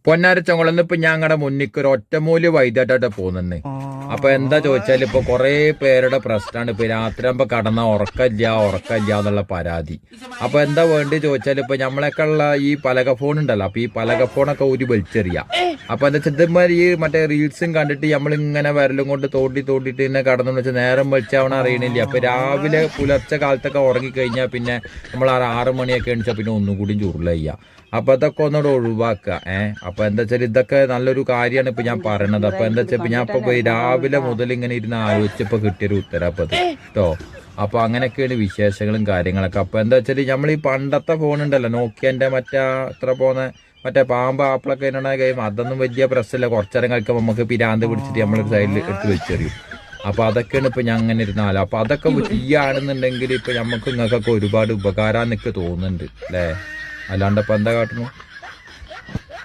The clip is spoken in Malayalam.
പൊന്നാര ചുളന്ന് ഇപ്പൊ ഞങ്ങളുടെ മുന്നിക്ക് ഒരു ഒറ്റമൂല് വൈദ്യായിട്ടായിട്ട് പോകുന്നുണ്ട്. അപ്പൊ എന്താ ചോദിച്ചാൽ ഇപ്പൊ കുറെ പേരുടെ പ്രശ്നമാണ്. ഇപ്പൊ രാത്രി ആകുമ്പോ കടന്ന ഉറക്കല്ല എന്നുള്ള പരാതി. അപ്പൊ എന്താ വേണ്ടി ചോദിച്ചാൽ ഇപ്പൊ നമ്മളൊക്കെ ഉള്ള ഈ പലക ഫോൺ ഉണ്ടല്ലോ, അപ്പൊ ഈ പലക ഫോണൊക്കെ ഒരു വലിച്ചെറിയാം. അപ്പൊ എന്താ വെച്ചാൽ ഈ മറ്റേ റീൽസും കണ്ടിട്ട് നമ്മളിങ്ങനെ വിരലും കൊണ്ട് തോണ്ടിട്ട് തന്നെ കടന്നു വെച്ചാൽ നേരം വെളിച്ചാവണ അറിയണില്ല. അപ്പൊ രാവിലെ പുലർച്ചെ കാലത്തൊക്കെ ഉറങ്ങിക്കഴിഞ്ഞാൽ പിന്നെ നമ്മൾ 6 മണിയൊക്കെ എണിച്ചാൽ പിന്നെ ഒന്നും കൂടി ചുരുളയ്യ. അപ്പൊ അതൊക്കെ ഒന്നുകൂടെ ഒഴിവാക്കുക. അപ്പൊ എന്താ വെച്ചാൽ ഇതൊക്കെ നല്ലൊരു കാര്യമാണ് ഇപ്പൊ ഞാൻ പറയണത്. അപ്പൊ എന്താ വെച്ചാൽ ഞാൻ ഇപ്പൊ രാവിലെ മുതൽ ഇങ്ങനെ ഇരുന്ന് ആലോചിച്ചപ്പോ കിട്ടിയൊരു ഉത്തരം അപ്പൊ അത് കേട്ടോ. അപ്പൊ അങ്ങനെയൊക്കെയാണ് വിശേഷങ്ങളും കാര്യങ്ങളൊക്കെ. അപ്പൊ എന്താ വെച്ചാൽ നമ്മൾ ഈ പണ്ടത്തെ ഫോൺ ഉണ്ടല്ലോ, നോക്കിയന്റെ മറ്റേ ഇത്ര പോന്ന മറ്റേ പാമ്പ് ആപ്പിളൊക്കെ ഗെയിം, അതൊന്നും വലിയ പ്രശ്നമില്ല. കുറച്ചേരം കളിക്കുമ്പോൾ നമുക്ക് പിരാന്ത് പിടിച്ചിട്ട് നമ്മളൊരു സൈഡിൽ എടുത്ത് വെച്ചെറിയും. അപ്പൊ അതൊക്കെയാണ് ഇപ്പൊ ഞാൻ അങ്ങനെ ഇരുന്നാലും. അപ്പൊ അതൊക്കെ ചെയ്യുകയാണെന്നുണ്ടെങ്കിൽ ഇപ്പൊ നമുക്ക് നിങ്ങൾക്കൊക്കെ ഒരുപാട് ഉപകാരം എനിക്ക് തോന്നുന്നുണ്ട് അല്ലേ. അല്ലാണ്ട് ഇപ്പൊ എന്താ കാട്ടുന്നു.